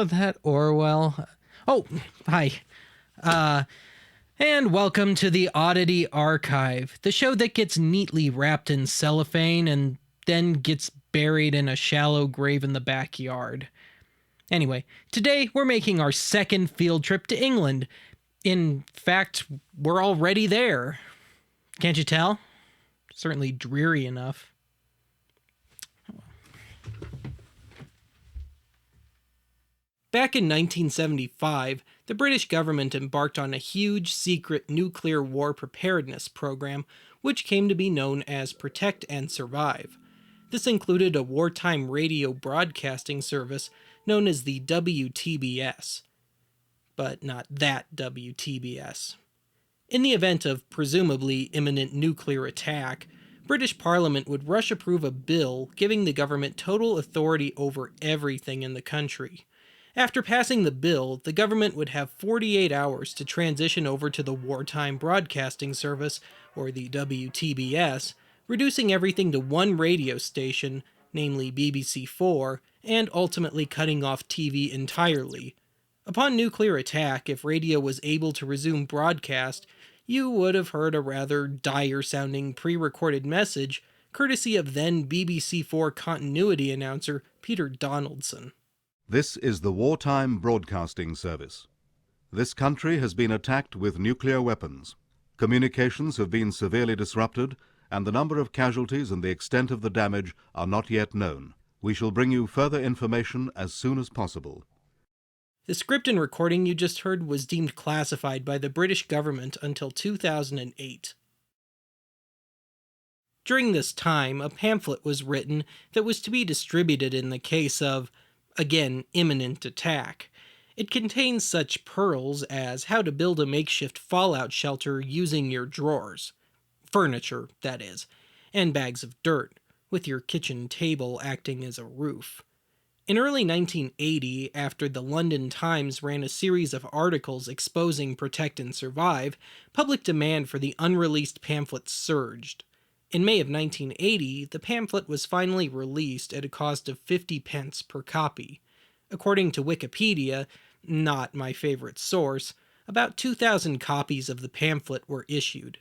Oh, that Orwell. Oh, hi. And welcome to the Oddity Archive, the show that gets neatly wrapped in cellophane and then gets buried in a shallow grave in the backyard. Anyway, today we're making our second field trip to England. In fact, we're already there. Can't you tell? Certainly dreary enough. Back in 1975, the British government embarked on a huge secret nuclear war preparedness program, which came to be known as Protect and Survive. This included a wartime radio broadcasting service known as the WTBS. But not that WTBS. In the event of presumably imminent nuclear attack, British Parliament would rush approve a bill giving the government total authority over everything in the country. After passing the bill, the government would have 48 hours to transition over to the Wartime Broadcasting Service, or the WTBS, reducing everything to one radio station, namely BBC4, and ultimately cutting off TV entirely. Upon nuclear attack, if radio was able to resume broadcast, you would have heard a rather dire-sounding pre-recorded message, courtesy of then BBC4 continuity announcer Peter Donaldson. This is the Wartime Broadcasting Service. This country has been attacked with nuclear weapons. Communications have been severely disrupted, and the number of casualties and the extent of the damage are not yet known. We shall bring you further information as soon as possible. The script and recording you just heard was deemed classified by the British government until 2008. During this time, a pamphlet was written that was to be distributed in the case of, again, imminent attack. It contains such pearls as how to build a makeshift fallout shelter using your drawers. Furniture, that is, and bags of dirt, with your kitchen table acting as a roof. In early 1980, after the London Times ran a series of articles exposing Protect and Survive, public demand for the unreleased pamphlet surged. In May of 1980, the pamphlet was finally released at a cost of 50 pence per copy. According to Wikipedia, not my favorite source, about 2,000 copies of the pamphlet were issued.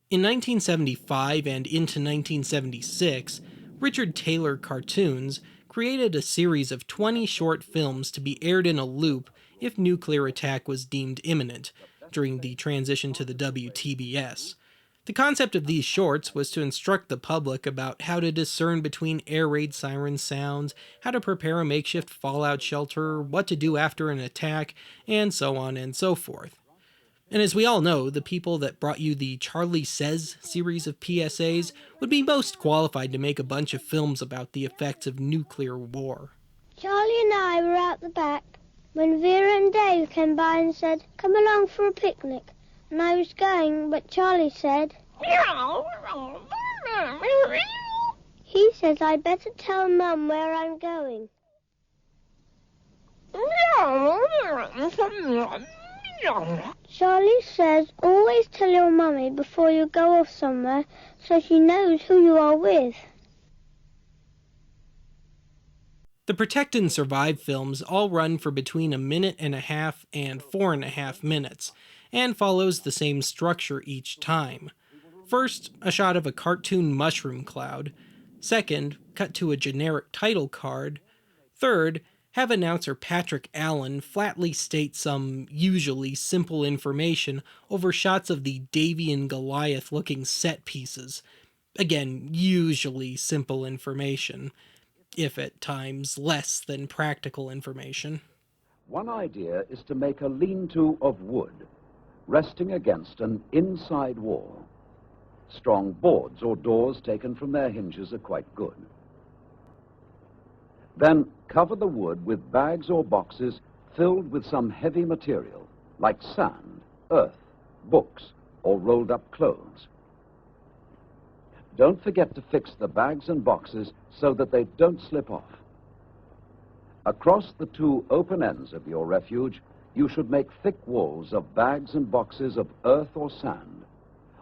In 1975 and into 1976, Richard Taylor Cartoons created a series of 20 short films to be aired in a loop if nuclear attack was deemed imminent, during the transition to the WTBS. The concept of these shorts was to instruct the public about how to discern between air raid siren sounds, how to prepare a makeshift fallout shelter, what to do after an attack, and so on and so forth. And as we all know, the people that brought you the Charlie Says series of PSAs would be most qualified to make a bunch of films about the effects of nuclear war. Charlie and I were out the back when Vera and Dave came by and said, "Come along for a picnic." And I was going, but Charlie said, he says I better tell Mum where I'm going. Charlie says, always tell your mummy before you go off somewhere so she knows who you are with. The Protect and Survive films all run for between 1.5 minutes and 4.5 minutes, and follows the same structure each time. First, a shot of a cartoon mushroom cloud. Second, cut to a generic title card. Third, have announcer Patrick Allen flatly state some usually simple information over shots of the Davy and Goliath looking set pieces. Again, usually simple information, if at times less than practical information. One idea is to make a lean-to of wood, resting against an inside wall. Strong boards or doors taken from their hinges are quite good. Then cover the wood with bags or boxes filled with some heavy material, like sand, earth, books, or rolled up clothes. Don't forget to fix the bags and boxes so that they don't slip off. Across the two open ends of your refuge, you should make thick walls of bags and boxes of earth or sand,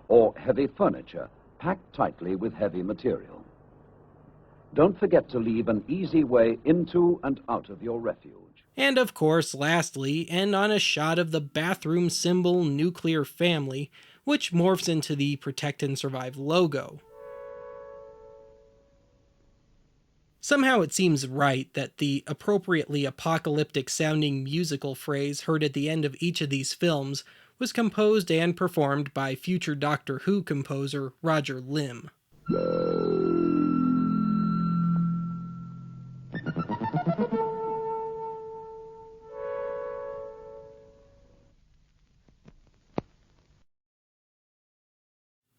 or heavy furniture packed tightly with heavy material. Don't forget to leave an easy way into and out of your refuge. And of course, lastly, end on a shot of the bathroom symbol nuclear family, which morphs into the Protect and Survive logo. Somehow it seems right that the appropriately apocalyptic sounding musical phrase heard at the end of each of these films was composed and performed by future Doctor Who composer Roger Limb.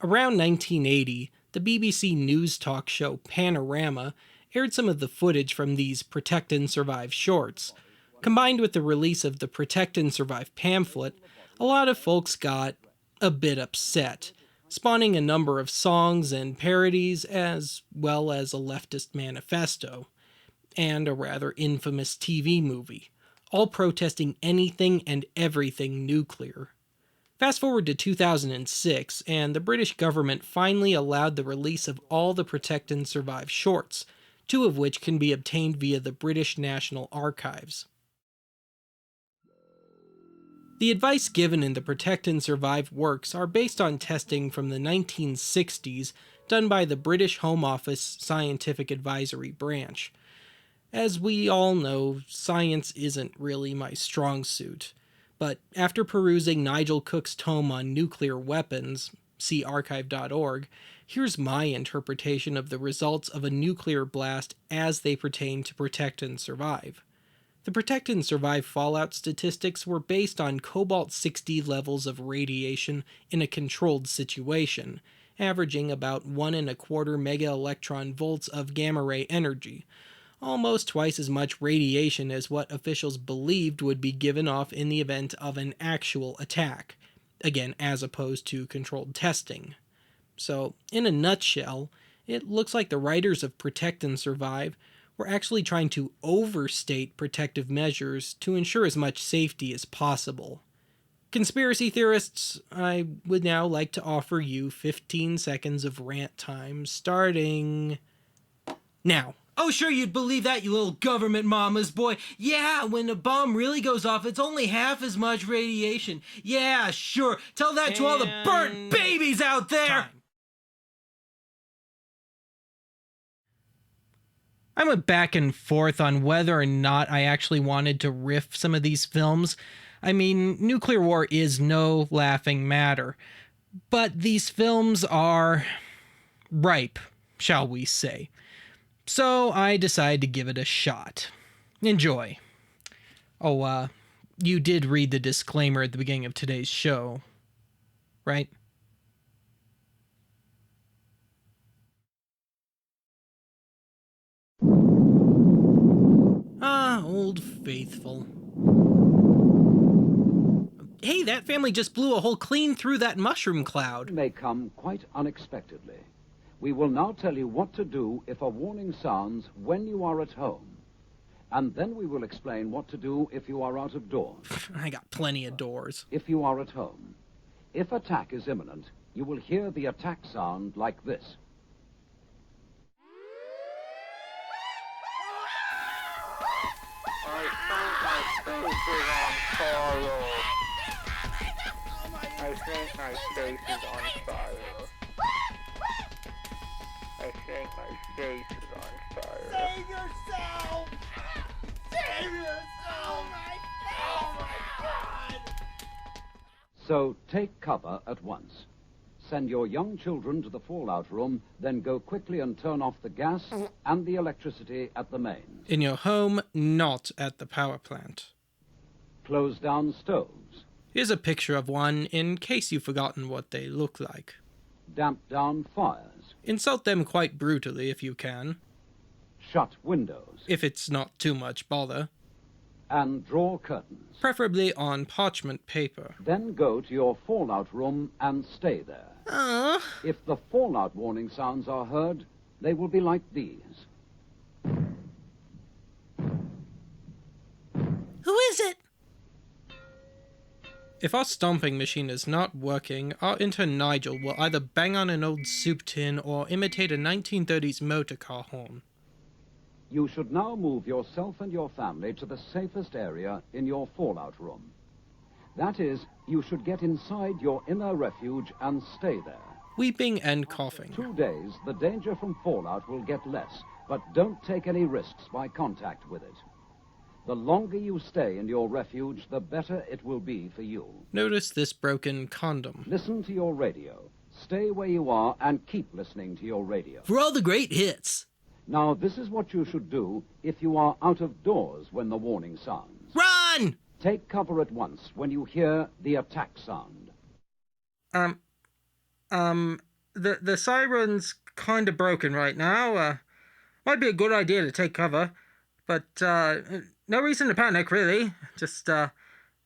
Around 1980, the BBC news talk show Panorama aired some of the footage from these Protect and Survive shorts. Combined with the release of the Protect and Survive pamphlet, a lot of folks got a bit upset, spawning a number of songs and parodies as well as a leftist manifesto, and a rather infamous TV movie, all protesting anything and everything nuclear. Fast forward to 2006, and the British government finally allowed the release of all the Protect and Survive shorts, 2 of which can be obtained via the British National Archives. The advice given in the Protect and Survive works are based on testing from the 1960s done by the British Home Office Scientific Advisory Branch. As we all know, science isn't really my strong suit. But after perusing Nigel Cook's tome on nuclear weapons, see archive.org, here's my interpretation of the results of a nuclear blast as they pertain to Protect and Survive. The Protect and Survive fallout statistics were based on cobalt-60 levels of radiation in a controlled situation, averaging about 1.25 mega-electron volts of gamma-ray energy, almost twice as much radiation as what officials believed would be given off in the event of an actual attack, again as opposed to controlled testing. So, in a nutshell, it looks like the writers of Protect and Survive were actually trying to overstate protective measures to ensure as much safety as possible. Conspiracy theorists, I would now like to offer you 15 seconds of rant time starting now. Oh, sure, you'd believe that, you little government mama's boy. Yeah, when a bomb really goes off, it's only half as much radiation. Yeah, sure. Tell that to all the burnt babies out there. Time. I went back and forth on whether or not I actually wanted to riff some of these films. I mean, nuclear war is no laughing matter. But these films are ripe, shall we say. So I decided to give it a shot. Enjoy. Oh, you did read the disclaimer at the beginning of today's show, right? Ah, Old Faithful. Hey, that family just blew a hole clean through that mushroom cloud. May come quite unexpectedly. We will now tell you what to do if a warning sounds when you are at home. And then we will explain what to do if you are out of doors. I got plenty of doors. If you are at home. If attack is imminent, you will hear the attack sound like this. I think my face is on fire. I think my face is on fire. Save yourself! Save yourself! Oh my God! So take cover at once. Send your young children to the fallout room, then go quickly and turn off the gas and the electricity at the mains. In your home, not at the power plant. Close down stoves. Here's a picture of one in case you've forgotten what they look like. Damp down fires. Insult them quite brutally if you can, Shut windows. if it's not too much bother, And draw curtains. preferably on parchment paper. Then go to your fallout room and stay there. If the fallout warning sounds are heard, they will be like these. Who is it? If our stomping machine is not working, our intern Nigel will either bang on an old soup tin or imitate a 1930s motor car horn. You should now move yourself and your family to the safest area in your fallout room. That is, you should get inside your inner refuge and stay there. Weeping and coughing. 2 days, the danger from fallout will get less, but don't take any risks by contact with it. The longer you stay in your refuge, the better it will be for you. Notice this broken condom. Listen to your radio. Stay where you are and keep listening to your radio. For all the great hits. Now, this is what you should do if you are out of doors when the warning sounds. Run! Take cover at once when you hear the attack sound. The siren's kind of broken right now. Might be a good idea to take cover, but no reason to panic, really. Just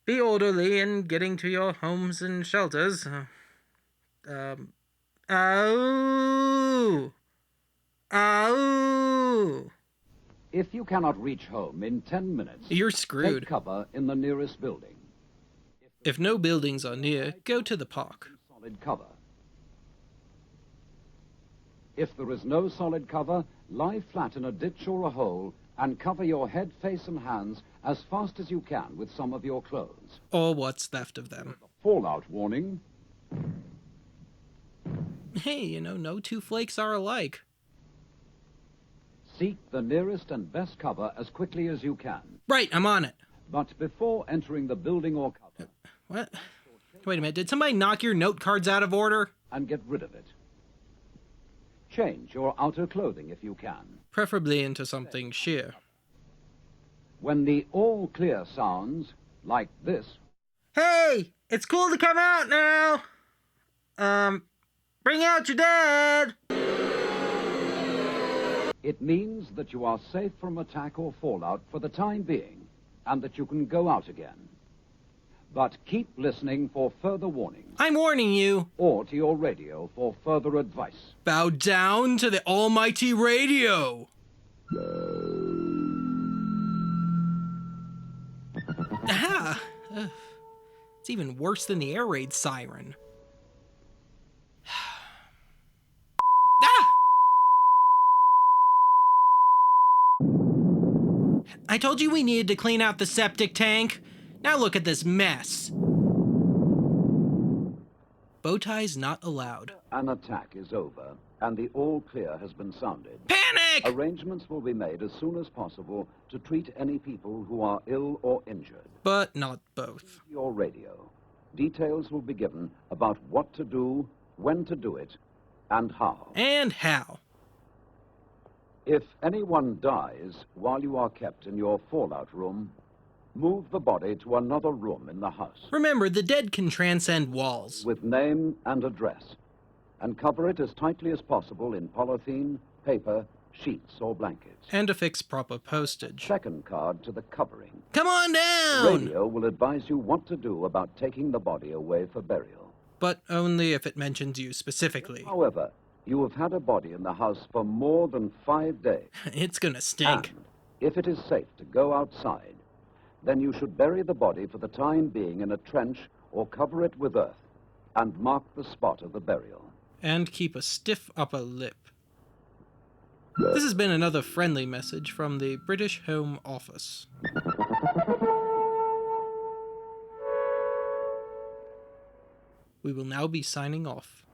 be orderly in getting to your homes and shelters. Ow! If you cannot reach home in 10 minutes, You're screwed. take cover in the nearest building. If no buildings are near, go to the park. Solid cover. If there is no solid cover, lie flat in a ditch or a hole and cover your head, face, and hands as fast as you can with some of your clothes. Or what's left of them. Fallout warning. Hey, no two flakes are alike. Seek the nearest and best cover as quickly as you can. Right, I'm on it. But before entering the building or cover, What? Wait a minute, did somebody knock your note cards out of order? and get rid of it. Change your outer clothing if you can. Preferably into something sheer. When the all clear sounds, like this, Hey, it's cool to come out now. Bring out your dad. it means that you are safe from attack or fallout for the time being, and that you can go out again. But keep listening for further warnings, I'm warning you. or to your radio for further advice. Bow down to the almighty radio. Ah! Ugh. It's even worse than the air raid siren. Ah! I told you we needed to clean out the septic tank. Now look at this mess. Bow ties not allowed. An attack is over, and the all clear has been sounded. Panic! Arrangements will be made as soon as possible to treat any people who are ill or injured. But not both. Your radio. Details will be given about what to do, when to do it, and how. And how? If anyone dies while you are kept in your fallout room, move the body to another room in the house Remember, the dead can transcend walls. with name and address, and cover it as tightly as possible in polythene, paper, sheets, or blankets. And affix proper postage. Second card to the covering. Come on down! Radio will advise you what to do about taking the body away for burial. But only if it mentions you specifically. However, you have had a body in the house for more than 5 days. It's gonna stink. And if it is safe to go outside, then you should bury the body for the time being in a trench or cover it with earth and mark the spot of the burial. And keep a stiff upper lip. This has been another friendly message from the British Home Office. We will now be signing off.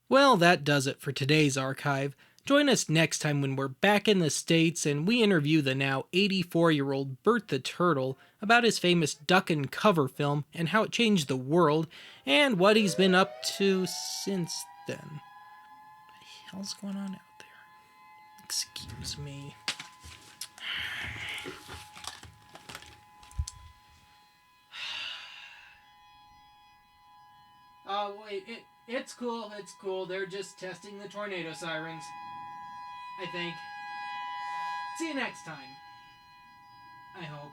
Well, that does it for today's archive. Join us next time when we're back in the States and we interview the now 84-year-old Bert the Turtle about his famous duck and cover film and how it changed the world and what he's been up to since then. What the hell's going on out there? Excuse me. Oh, wait, it's cool, it's cool. They're just testing the tornado sirens. I think. See you next time. I hope.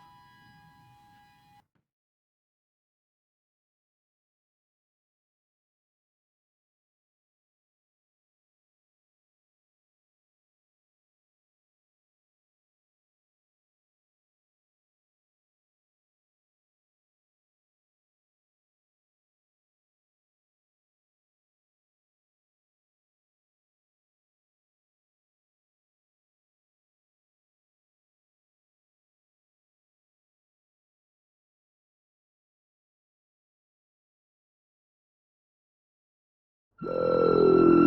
Bye.